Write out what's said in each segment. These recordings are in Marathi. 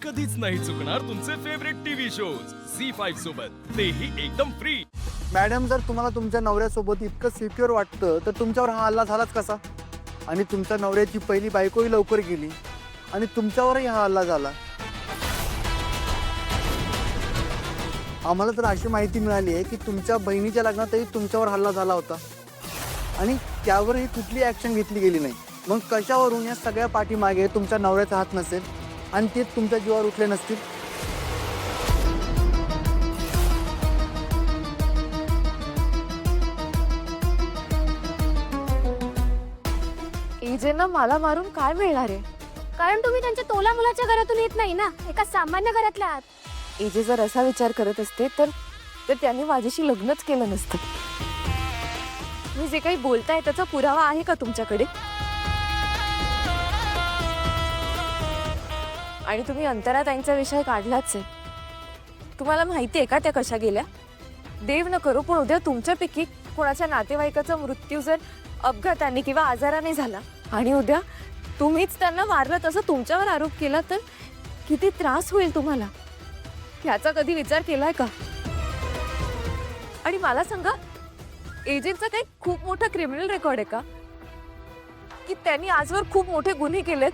कधीच नाही चुकणार तुमचे फेवरेट टीव्ही शोज झी5 सोबत, तेही एकदम फ्री। मॅडम, जर तुम्हाला तुमच्या नवऱ्यासोबत इतकं सिक्युअर वाटतं तर तुमच्यावर हा हल्ला झालाच कसा? आणि तुमच्या नवऱ्याची पहिली बायकोही लवकर गेली आणि तुमच्यावरही हा हल्ला झाला। आम्हाला तर अशी माहिती मिळाली आहे की तुमच्या बहिणीच्या लग्नातही तुमच्यावर हल्ला झाला होता आणि त्यावरही कुठली ॲक्शन घेतली गेली नाही। मग कशावरून या सगळ्या पाठीमागे तुमच्या नवऱ्याचा हात नसेल आणि ते तुमच्या जीवावर उठले नसतील? एजेंना मला मारून काय मिळणार आहे? कारण तुम्ही त्यांच्या तोला मुलाच्या घरातून येत नाही ना, एका सामान्य घरातल्या आहात। एजे जर असा विचार करत असते तर त्यांनी माझ्याशी लग्नच केलं नसतं। मी जे काही बोलताय त्याचा पुरावा आहे का तुमच्याकडे? आणि तुम्ही अंतराताईंचा विषय काढलाच आहे। तुम्हाला माहिती आहे का त्या कशा गेल्या? देव न करो पण उद्या तुमच्यापैकी कोणाच्या नातेवाईकाचा मृत्यू जर अपघाताने किंवा आजाराने झाला आणि उद्या तुम्हीच त्यांना मारलं तसं तुमच्यावर आरोप केला तर किती त्रास होईल तुम्हाला, याचा कधी विचार केलाय का? आणि मला सांगा, एजेंटचा काही खूप मोठा क्रिमिनल रेकॉर्ड आहे का की त्यांनी आजवर खूप मोठे गुन्हे केलेत?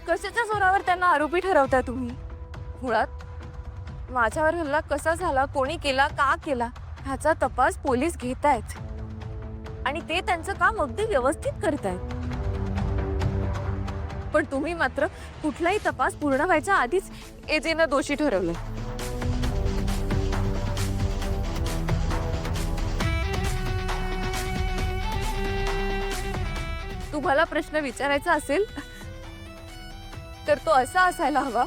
कशाच्या जोरावर त्यांना आरोपी ठरवता तुम्ही? मुळात माझ्यावर हल्ला कसा झाला, कोणी केला, का केला ह्याचा तपास पोलीस घेत आहेत आणि ते त्यांचं काम अगदी व्यवस्थित करतायत। पण तुम्ही मात्र कुठलाही तपास पूर्ण व्हायच्या आधीच एजेंना दोषी ठरवलं। तुम्हाला प्रश्न विचारायचा असेल तर तो असा असायला हवा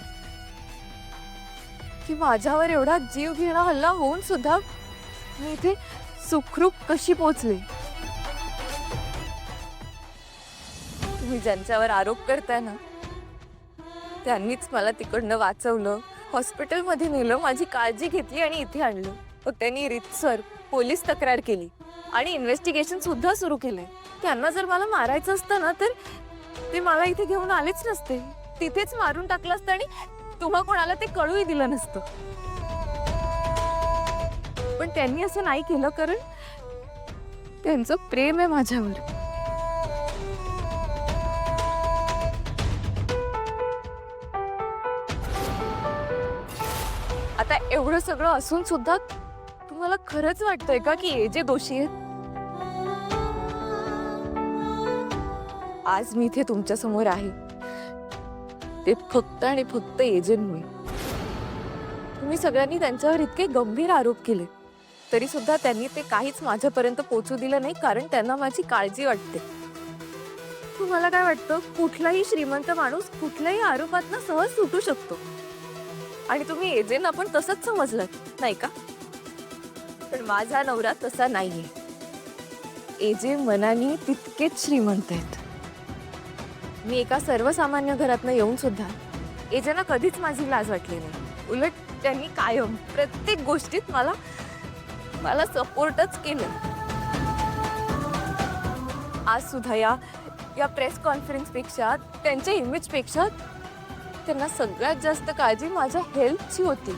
की माझ्यावर एवढा जीव घेणा हल्ला होऊन सुद्धा मी इथे सुखरूप कशी पोहोचले? तुम्ही ज्यांच्यावर आरोप करताय ना त्यांनीच मला तिकडनं वाचवलं, हॉस्पिटलमध्ये नेलं, माझी काळजी घेतली आणि इथे आणलं। मग त्यांनी रीतसर पोलीस तक्रार केली आणि इन्व्हेस्टिगेशन सुद्धा सुरू केलंय। त्यांना जर मला मारायचं असतं ना तर ते मला इथे घेऊन आलेच नसते, तिथेच मारून टाकलं असतं आणि तुम्हा कोणाला ते कळूही दिलं नसतं। पण त्यांनी असं नाही केलं कारण त्यांचं प्रेम आहे माझ्यावर। आता एवढं सगळं असून सुद्धा तुम्हाला खरंच वाटतंय का की एजे दोषी आहेत? आज मी इथे तुमच्या समोर आहे ते फक्त आणि फक्त एजेंटमुळे। तुम्ही सगळ्यांनी त्यांच्यावर इतके गंभीर आरोप केले तरी सुद्धा त्यांनी ते काहीच माझ्यापर्यंत पोहोचू दिलं नाही कारण त्यांना माझी काळजी वाटते। तुम्हाला काय वाटतं, कुठलाही श्रीमंत माणूस कुठल्याही आरोपातनं सहज सुटू शकतो आणि तुम्ही एजेंना पण तसंच समजलं नाही का? पण माझा नवरा तसा नाहीये। एजे मनाने तितकेच श्रीमंत आहेत। मी एका सर्वसामान्य घरातनं येऊन सुद्धा एजेंना कधीच माझी लाज वाटली नाही। उलट त्यांनी कायम प्रत्येक गोष्टीत मला सपोर्टच केलं। आज सुद्धा या प्रेस कॉन्फरन्स पेक्षा, त्यांच्या इमेज पेक्षा त्यांना सगळ्यात जास्त काळजी माझ्या हेल्थची होती।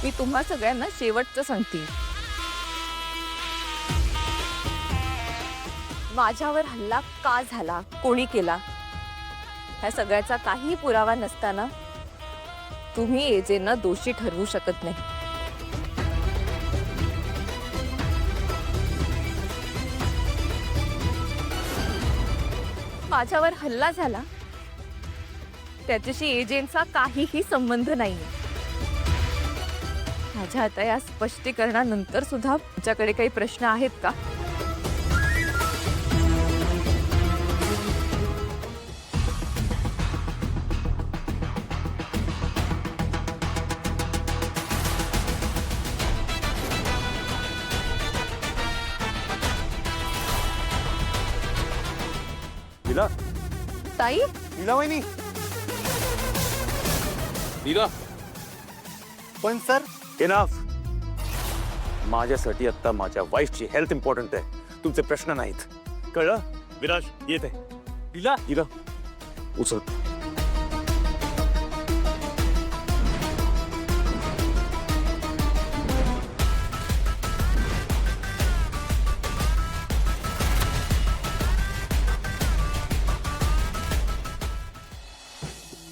मी तुम्हा सगळ्यांना शेवटचं सांगते, माझ्यावर हल्ला का झाला, कोणी केला, ह्या सगळ्याचा काही पुरावा नसताना तुम्ही एजेंना दोषी ठरवू शकत नाही। माझ्यावर हल्ला झाला त्याच्याशी एजेंटचा काहीही संबंध नाहीये। माझ्या आता या स्पष्टीकरणानंतर सुद्धा तुमच्याकडे काही प्रश्न आहेत का? लीला, ताई, लीला वहिनी, लीला, पण सर इनफ। माझ्यासाठी आता माझ्या वाईफची हेल्थ इम्पॉर्टंट आहे, तुमचे प्रश्न नाहीत, कळलं? विराज येते, लीला, लीला उचल।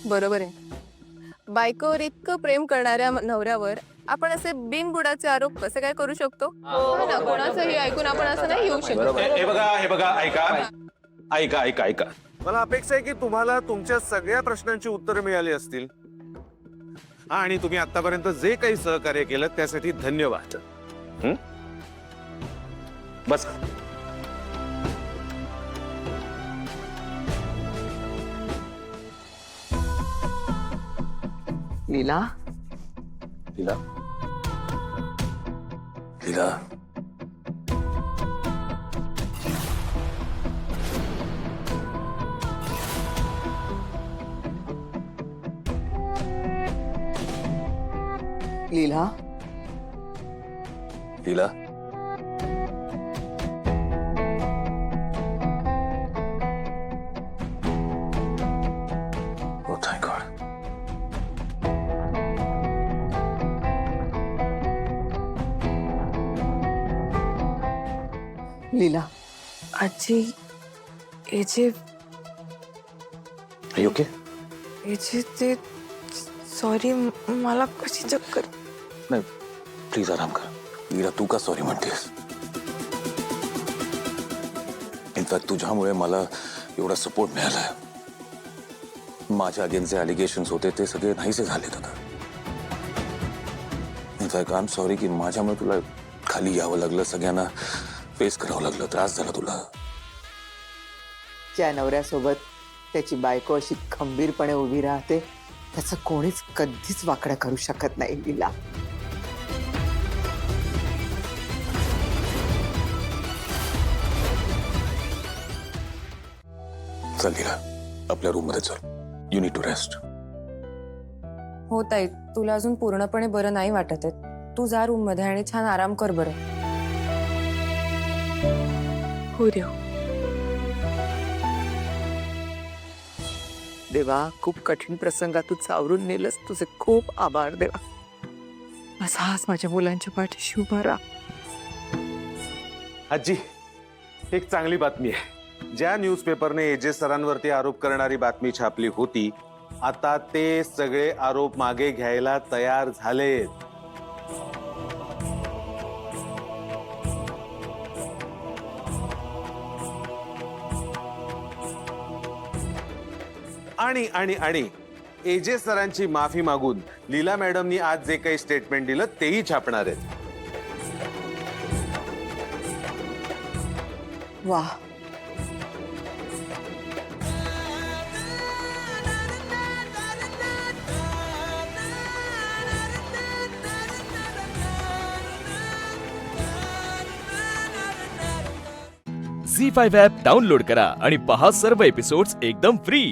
बरोबर आहे. बायकोवर इतकं प्रेम करणाऱ्या नवऱ्यावर आपण असे बिनबुडाचे आरोप कसे काय करू शकतो? हो ना, कोणाचंही ऐकून आपण असं नाही येऊ शकत. हे बघा ऐका मला अपेक्षा आहे की तुम्हाला तुमच्या सगळ्या प्रश्नांची उत्तरं मिळाली असतील आणि तुम्ही आतापर्यंत जे काही सहकार्य केलं त्यासाठी धन्यवाद. बस Leela Leela Leela Leela Leela Oh, thank God. लीला आजी हे जे Are you okay? ते सॉरी, मला कशी चक्कर. नाही प्लीज आराम कर. लीला तू का सॉरी म्हणतेस? इनफॅक्ट तुझ्यामुळे मला एवढा सपोर्ट मिळालाय. माझ्या अगेन्स्ट जे अलिगेशन्स होते ते सगळे नाहीसे झालेत आता. इनफॅक्ट आय एम सॉरी की माझ्यामुळे तुला खाली यावं लागलं, सगळ्यांना फेस करावं लागलं, त्रास झाला तुला. ज्या नवऱ्यासोबत त्याची बायको अशी खंबीरपणे उभी राहते त्याचं कोणीच कधीच वाकडं करू शकत नाही लीला. चल लीला आपल्या रूम मध्ये चल. You need to rest. हो ताई, तुला अजून पूर्णपणे बरं नाही वाटत आहे. तू जा रूम मध्ये आणि छान आराम कर बरं. हो रे. देवा, खूप कठीण प्रसंगातून सावरून नेलंस, तुझे खूप आभार देवा. असाच माझ्या मुलांच्या पाठीशी उभा राहा. आजी, एक चांगली बातमी आहे. ज्या न्यूजपेपरने एजे सरांवरती आरोप करणारी बातमी छापली होती, आता ते सगळे आरोप मागे घ्यायला तयार झालेत. आणि आणि आणि एजे सरांची माफी मागून लीला मॅडमनी आज जे काही स्टेटमेंट दिलं तेही छापणार आहेत. वा, झी5 ॲप डाउनलोड करा आणि पहा सर्व एपिसोड्स एकदम फ्री.